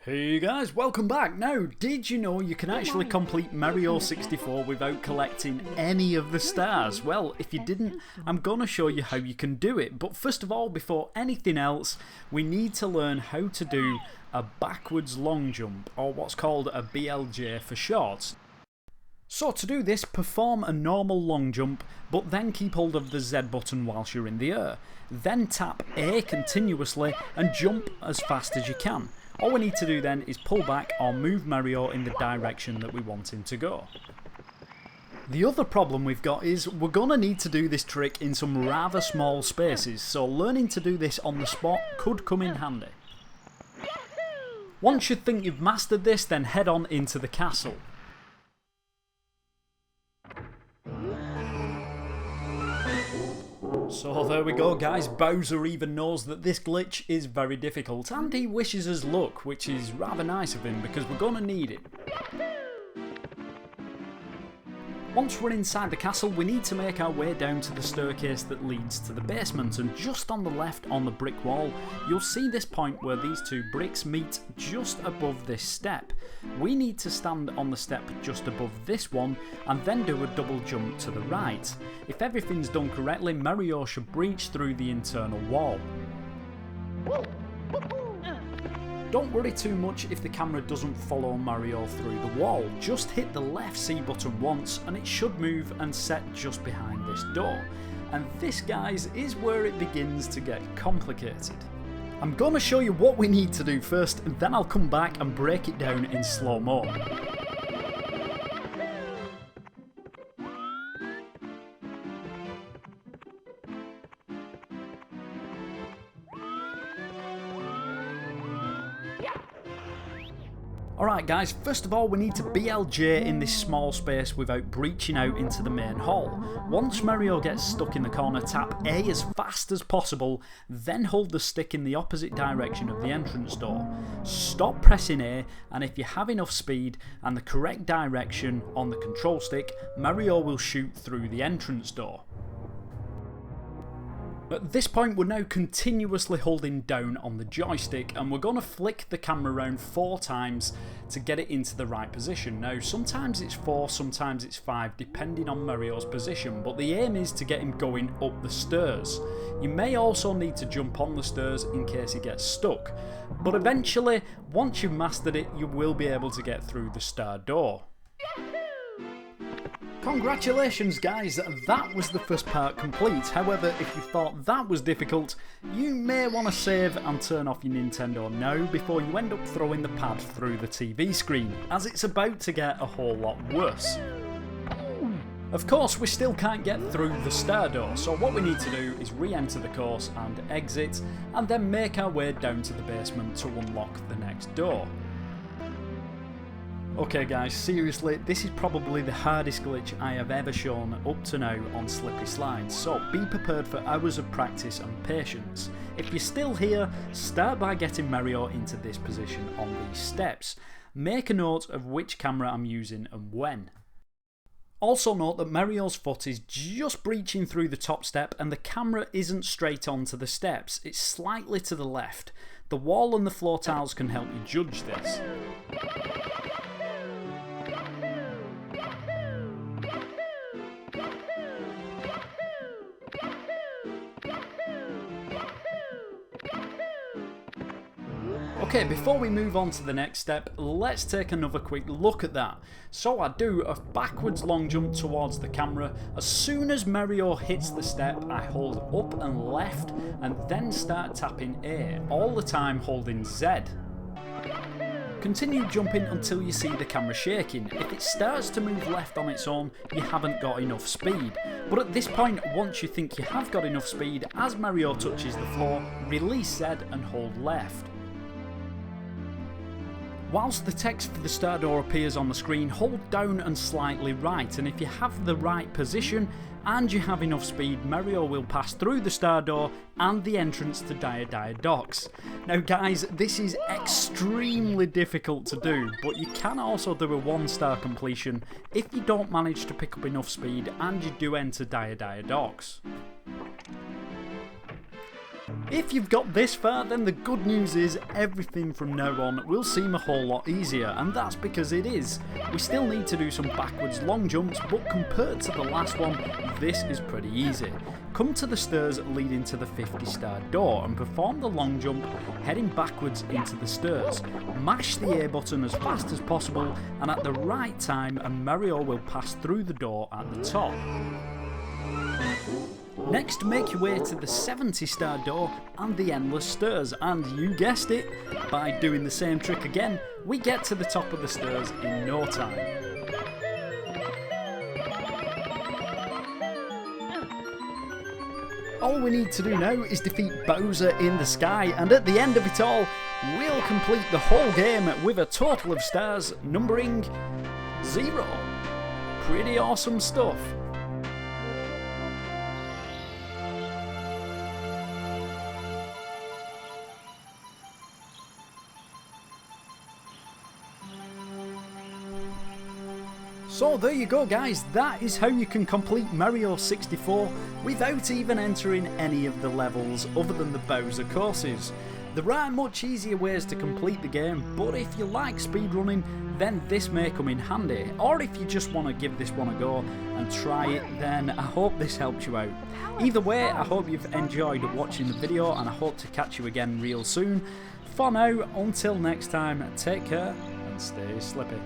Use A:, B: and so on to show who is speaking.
A: Hey guys, welcome back. Now, did you know you can actually complete Mario 64 without collecting any of the stars? Well, if you didn't, I'm going to show you how you can do it. But first of all, before anything else, we need to learn how to do a backwards long jump, or what's called a BLJ for short. So to do this, perform a normal long jump, but then keep hold of the Z button whilst you're in the air. Then tap A continuously and jump as fast as you can. All we need to do then is pull back or move Mario in the direction that we want him to go. The other problem we've got is we're going to need to do this trick in some rather small spaces, so learning to do this on the spot could come in handy. Once you think you've mastered this, then head on into the castle. So there we go guys, Bowser even knows that this glitch is very difficult and he wishes us luck, which is rather nice of him because we're going to need it. Once we're inside the castle, we need to make our way down to the staircase that leads to the basement, and just on the left on the brick wall you'll see this point where these two bricks meet just above this step. We need to stand on the step just above this one and then do a double jump to the right. If everything's done correctly, Mario should breach through the internal wall. Don't worry too much if the camera doesn't follow Mario through the wall, just hit the left C button once and it should move and set just behind this door. And this guys is where it begins to get complicated. I'm gonna show you what we need to do first and then I'll come back and break it down in slow-mo. Alright guys, first of all we need to BLJ in this small space without breaching out into the main hall. Once Mario gets stuck in the corner, tap A as fast as possible, then hold the stick in the opposite direction of the entrance door. Stop pressing A, and if you have enough speed and the correct direction on the control stick, Mario will shoot through the entrance door. At this point we're now continuously holding down on the joystick and we're going to flick the camera around 4 times to get it into the right position. Now sometimes it's 4, sometimes it's 5 depending on Mario's position, but the aim is to get him going up the stairs. You may also need to jump on the stairs in case he gets stuck, but eventually once you've mastered it you will be able to get through the star door. Congratulations guys, that was the first part complete. However, if you thought that was difficult, you may want to save and turn off your Nintendo now before you end up throwing the pad through the TV screen, as it's about to get a whole lot worse. Of course, we still can't get through the star door, so what we need to do is re-enter the course and exit, and then make our way down to the basement to unlock the next door. Okay guys, seriously, this is probably the hardest glitch I have ever shown up to now on Slippy Slides, so be prepared for hours of practice and patience. If you're still here, start by getting Mario into this position on these steps. Make a note of which camera I'm using and when. Also note that Mario's foot is just breaching through the top step and the camera isn't straight onto the steps, it's slightly to the left. The wall and the floor tiles can help you judge this. Okay, before we move on to the next step, let's take another quick look at that. So I do a backwards long jump towards the camera. As soon as Mario hits the step, I hold up and left and then start tapping A, all the time holding Z. Continue jumping until you see the camera shaking. If it starts to move left on its own, you haven't got enough speed. But at this point, once you think you have got enough speed, as Mario touches the floor, release Z and hold left. Whilst the text for the star door appears on the screen, hold down and slightly right, and if you have the right position and you have enough speed, Mario will pass through the star door and the entrance to Dire Docks. Now guys, this is extremely difficult to do, but you can also do a 1-star completion if you don't manage to pick up enough speed and you do enter Dire Docks. If you've got this far, then the good news is everything from now on will seem a whole lot easier, and that's because it is. We still need to do some backwards long jumps, but compared to the last one, this is pretty easy. Come to the stairs leading to the 50-star door and perform the long jump heading backwards into the stairs. Mash the A button as fast as possible, and at the right time a Mario will pass through the door at the top. Next, make your way to the 70-star door and the endless stairs, and you guessed it, by doing the same trick again, we get to the top of the stairs in no time. All we need to do now is defeat Bowser in the sky, and at the end of it all, we'll complete the whole game with a total of stars numbering 0. Pretty awesome stuff. So there you go guys, that is how you can complete Mario 64 without even entering any of the levels other than the Bowser courses. There are much easier ways to complete the game, but if you like speedrunning, then this may come in handy. Or if you just want to give this one a go and try it, then I hope this helps you out. Either way, I hope you've enjoyed watching the video, and I hope to catch you again real soon. For now, until next time, take care and stay slippy.